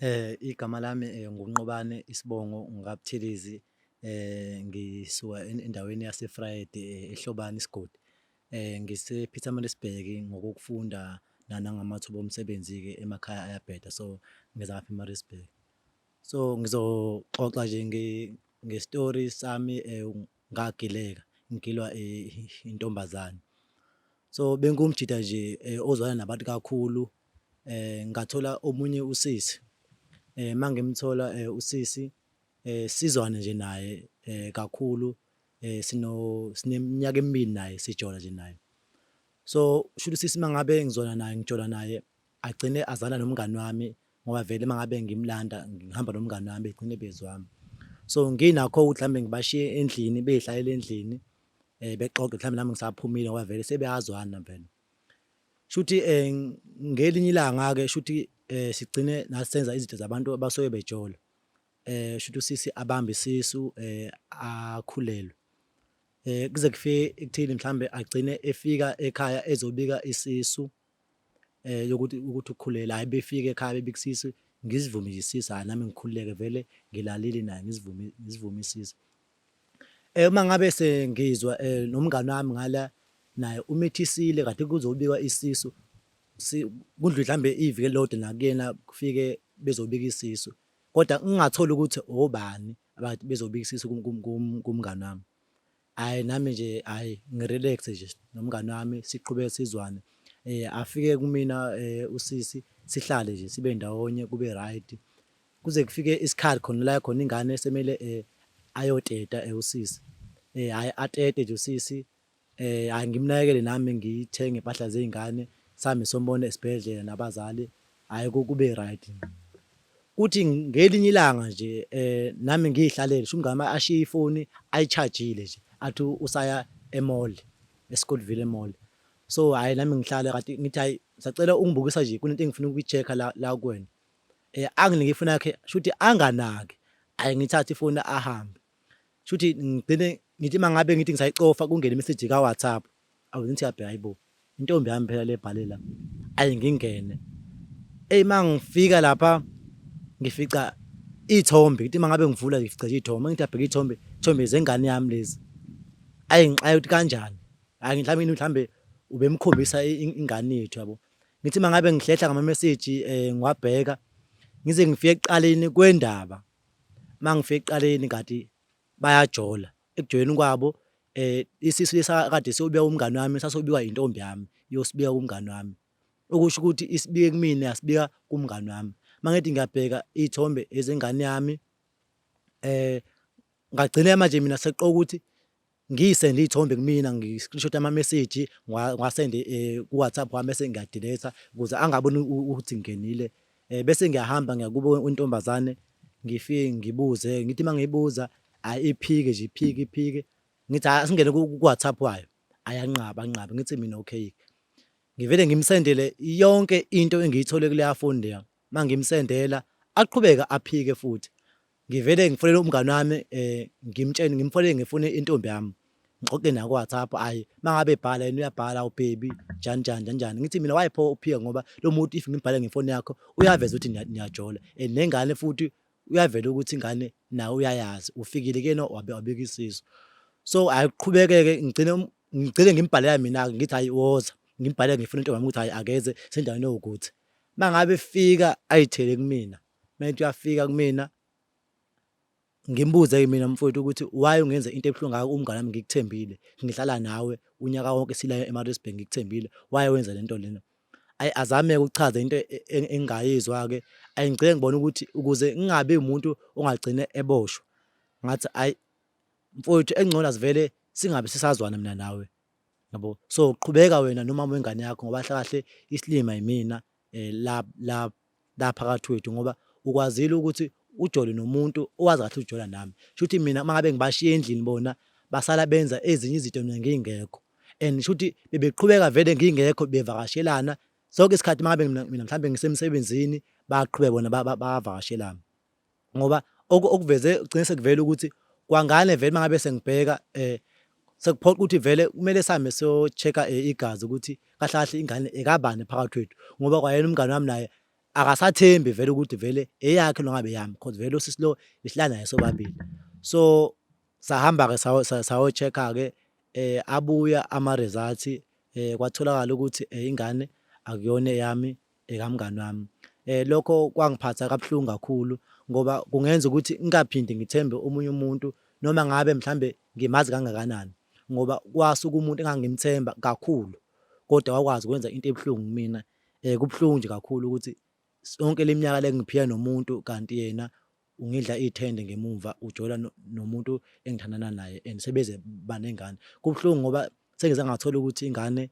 Igama lami nguNqobane Isibongo Ngabuthelezi, ngisuka endaweni yase-Vryheid, eHlobane isigodi. Ngise-Pietermaritzburg ngokokufunda nanangamathuba omsebenzi-ke emakhaya ayabheda, so ngiza ngapha-Maritzburg. So ngizoxoxa nje ngestori sami, ngagileka, ngigilwa intombazane. So bengumjida nje ozwana nabantu kakhulu, ngathola omunye usisi. Mangimthola usisi, sizwane nje naye kakhulu, sineminyaka emibili naye sijola nje naye. So shuthi usisi mangabe ngizwana naye ngijola naye agcine azana nomngani wami ngoba vele mangabe ngimlanda ngihamba nomngani wami begcine bezwami. So nginakho ukuthi mhlambe ngibashiye endlini bey'hlalele endlini, bexoxe mhlawumbe nami ngisaphumile ngoba vele sebeyazwana vele. Shuthi ngelinye ilanga-ke shuthi sigcine nasenza izinto zabantu abasuke bejola. Shuthi usisi abambe isisu, akhulelwe. Kuze kufike ekutheni mhlambe agcine efika ekhaya ezobika isisu, ukuthi ukhulelwe. Hhayi befika ekhaya bebika isisu, ngisivume nje isisu, hhayi nami ngikhululeke vele ngilalile naye ngisivume isisu. Uma ngabe sengizwa nomngani wami ngala naye umithisile kade kuzobikwa isisu, kudlule mhlambe iviki elilodwa nakuyena kufike bezobika isisu, kodwa ngingatholi ukuthi obani abakade bezobika isisu kumngani wami. Hhayi nami nje hhayi ngirelekse nje nomngani wami siqhubeke sizwane. Afike kumina usisi sihlale nje sibe ndawonye kube right. Kuze kufike isikhathi khona la khona ingane semele ayoteta usisi. Hhayi atete nje usisi, hhayi ngimnakekele nami ngithenge iy'mpahla zey'ngane, sihambe siyombona esibhedlela nabazali, hhayi kube right. Kuthi ngelinye ilanga nje nami ngiy'hlalele, sho umngani wami ashiye ifoni ayi-charge-ile nje, athi usaya e-mall, eScottsville e-mall. So hhayi nami ngihlala kanti ngithi hhayi ngisacela ungibukisa nje kunento engifuna ukuyi-check-a la kuwena. Anginike ifoni yakhe, shuthi anganaki, hhayi ngithathe ifoni ahambe. Shuthi ngigcine ngithi mangabe ngithi ngisayicofa kungene imeseji ka-WhatsApp, awu ngithi yabheka hayi bo, intombi yami phela le ebhale la, ayi ngingene. Mangifika lapha ngifica iy'thombe, ngithi mangabe ngivula ngifica nje iy'thombe, mangithi ngiyabheka iy'thombe zengane yami lezi. Ayi ngixaye ukuthi kanjani, hhayi mhlambe ubemkhombisa ingane yethu yabo. Ngithi mangabe ngihlehla ngamameseji ngiwabheka, ngize ngifike ekuqaleni kwendaba. Mangifika ekuqaleni kanti bayajola, ekujoleni kwabo isisu lesa kade siyobika umngani wami sasobikwa intombi yami, iyosibika kumngani wami. Okusho ukuthi isibike kumina yasibika kumngani wami. Mangithi ngiyabheka iy'thombe ezengane yami, ngagcina manje mina seqoka ukuthi ngiyisende iy'thombe kumina, ngi-screenshot amameseji ngiwasende ku-WhatsApp wami bese ngiyadeleta ukuze angaboni ukuthi ngingenile. Bese ngiyahamba ngiya kubo intombazane, ngifike ngibuze, ngithi mangiyibuza hhayi iphike nje iphike, ngithi hhayi asingene ku-WhatsApp wayo, hhayi anqabe, ngithi mina okay. Ngivele ngimsendele yonke into engiyithole kuleya foni leya, mangimsendela aqhubeke aphike futhi. Ngivele ngifonele umngani wami, ngimtshele ngimfonele ngefoni intombi yami, ngixoxe naye ku-WhatsApp, hhayi mangabe ebhala yena uyabhala, awu baby njani. Ngithi mina why pho uphika ngoba lo muntu if ngimbhale ngefoni yakho uyaveza ukuthi niyajola and nengane futhi uyavela ukuthi ingane nawe uyayazi, ufikile kuyena wabika isisu. So hhayi kuqhubeke-ke ngigcine ngimbhalela mina-ke ngithi hhayi woza, ngimbhalele ngefoni intombi yami ukuthi hhayi akeze sendaweni ewukuthi. Mangabe efika ayithele kumina, methi uyafika kumina ngimbuze-ke mina mfowethu ukuthi why ungenza into ebuhlungu kangaka umngani wami ngikuthembile, ngihlala nawe unyaka wonke sila e-Maritzburg ngikuthembile, why wenza lento lena? Ayi azame-ke ukuchaza into engingayizwa-ke, ayi ngigcine ngibona ukuthi ukuze ngingabi umuntu ongagcine eboshwa, ngathi hhayi mfowethu engcono asivele singabe sisazwana mina nawe, yabo. So qhubeka wena nomama wengane yakho ngoba hle kahle isilima yimina la phakathi kwethu ngoba ukwazile ukuthi ujole nomuntu owazi kahle ukujola nami. Shuthi mina mangabe ngibashiye endlini bona basala benza ezinye izinto mina ngingekho, and shuthi bebeqhubeka vele ngingekho bevakashelana sonke isikhathi mangabe mina mhlambe ngisemsebenzini bayaqhubeka bona bayavakashelana. Ngoba okuveze kugcine sekuvela ukuthi kwangane vele mangabe sengibheka sekuphoqa ukuthi vele kumele sihambe siyo-check-a igazi ukuthi kahle kahle ingane ekabani phakathi kwethu ngoba kwayena umngani wami naye akasathembi vele ukuthi vele eyakhe lo ngabe yami cause vele usisi lo isihlala naye sobabili. So sahamba-ke sayo-check-a-ke abuya ama-results kwatholakala ukuthi ingane akuyona eyami ekamngani wami. Lokho kwangiphatha kabuhlungu kakhulu ngoba kungenza ukuthi ngingaphinde ngithembe omunye umuntu noma ngabe mhlambe ngimazi kangakanani, ngoba kwasuka umuntu engangimthemba kakhulu kodwa wakwazi ukwenza into ebuhlungu kumina. Kubuhlungu nje kakhulu ukuthi yonke le minyaka le ngiphila nomuntu kanti yena ungidla iy'thende ngemuva, ujola nomuntu engithandana naye and sebeze banengane. Kubuhlungu ngoba sengize ngathola ukuthi ingane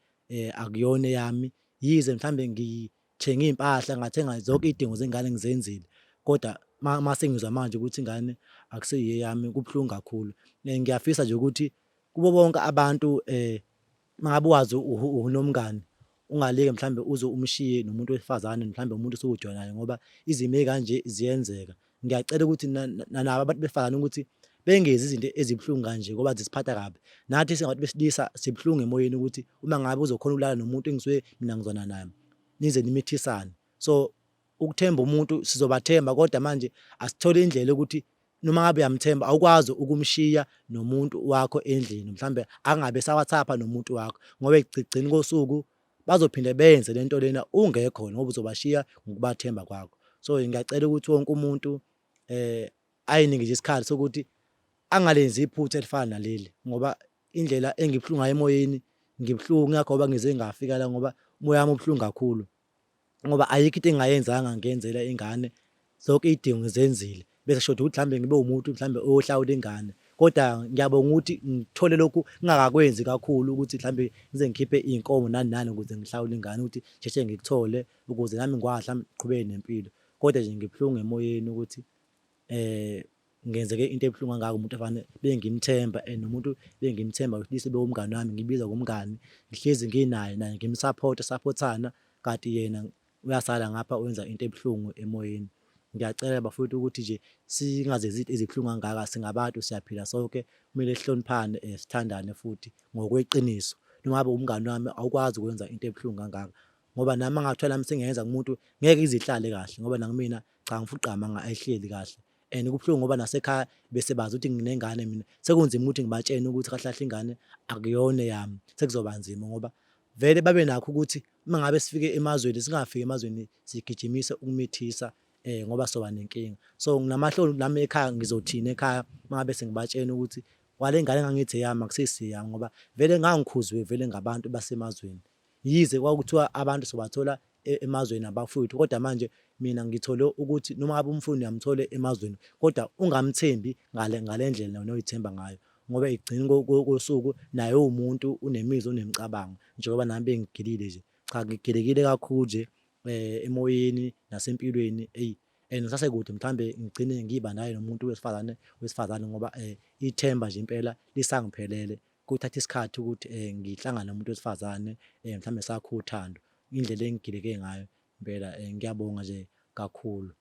akuyona eyami, yize mhlambe ngithenge iy'mpahla, ngathenga zonke iy'dingo zengane ngizenzile, kodwa mase ngizwa manje ukuthi ingane akusiyo eyami kubuhlungu kakhulu. Ngiyafisa nje ukuthi kubo bonke abantu uma ngabe wazi unomngani, ungalike mhlambe uze umshiye nomuntu wesifazane mhlambe umuntu osuke ujola naye ngoba izimo ey'kanje ziyenzeka. Ngiyacela ukuthi nabo abantu besifazane ukuthi bengenzi izinto ezibuhlungu kanje ngoba zisiphatha kabi. Nathi singabantu besilisa sibuhlungu emoyeni ukuthi uma ngabe uzokhona ukulala nomuntu engisuke mina ngizwana naye, nize nimithisane. So ukuthemba umuntu sizobathemba kodwa manje asithole indlela yokuthi noma ngabe uyamthemba awukwazi ukumshiya nomuntu wakho endlini, mhlambe angabe esa-WhatsApp-a nomuntu wakho ngoba ekugcini kosuku bazophinde benze lento lena ungekho ngoba uzobashiya ngokubathemba kwakho. So ngiyacela ukuthi wonke umuntu ay'nike nje isikhathi sokuthi angalenzi iphutha elifana naleli ngoba indlela engibuhlungu ngayo emoyeni, ngibuhlungu yingakho ngoba ngize ngafika la ngoba umoya wami ubuhlungu kakhulu ngoba ayikho into engingayenzanga ngenzela ingane, zonke iy'dingo ngizenzile bese kushoda ukuthi mhlambe ngibe umuntu mhlambe oyohlawula ingane. Kodwa ngiyabonga ukuthi ngithole lokhu ngingakakwenzi kakhulu ukuthi mhlambe ngize ngikhiphe iy'nkomo nani nani ukuze ngihlawule ingane ukuthi sheshe ngikuthole ukuze nami ngikwazi mhlambe ngiqhubeke nempilo. Kodwa nje ngibuhlungu emoyeni ukuthi ngenzeke into ebuhlungu kangaka umuntu okufanele bengimthemba and nomuntu bengimthemba wesilisa bewumngani wami, ngibiza ngomngani, ngihlezi nginaye naye support-ana kanti yena uyasala ngapha wenza into ebuhlungu emoyeni. Ngiyacela bafowethu ukuthi nje singazenzi izinto ezibuhlungu kangaka, singabantu siyaphila sonke, kumele sihloniphane sithandane futhi ngokweqiniso. Noma ngabe umngani wami awukwazi ukwenza into ebuhlungu kangaka ngoba nami uma ngathiwa nami sengiyenza kumuntu ngeke ize ihlale kahle ngoba nakumina cha ngifuna uqamba ayihleli kahle and kubuhlungu ngoba nasekhaya bese bazi ukuthi nginengane mina, sekunzima ukuthi ngibatshene ukuthi kahle kahle ingane akuyona eyami, sekuzoba nzima ngoba vele babe nakho ukuthi uma ngabe sifike emazweni singafiki emazweni sigijimise ukumithisa ngoba soba nenkinga. So nginamahloni nami ekhaya ngizothini ekhaya uma ngabe sengibatshena ukuthi kwale ngane engangithi eyami akusisiyami ngoba vele ngangikhuziwe vele ngabantu basemazweni. Yize kwakuthiwa abantu sobathola emazweni abafowethu kodwa manje mina ngithole ukuthi noma ngabe umfundi uyamthola emazweni kodwa ungamthembi ngale ndlela wena oyithemba ngayo ngoba ekugcineni kosuku naye uwumuntu unemizwa, unemicabango njengoba nami bengigilile nje. Cha ngigilekile kakhulu nje emoyeni nasempilweni and ngisasekude mhlambe ngigcine ngiba naye nomuntu wesifazane ngoba ithemba nje impela lisangiphelele. Kuthatha isikhathi ukuthi ngihlangane nomuntu wesifazane mhlambe sakhe uthando, indlela engigileke ngayo impela ngiyabonga nje kakhulu.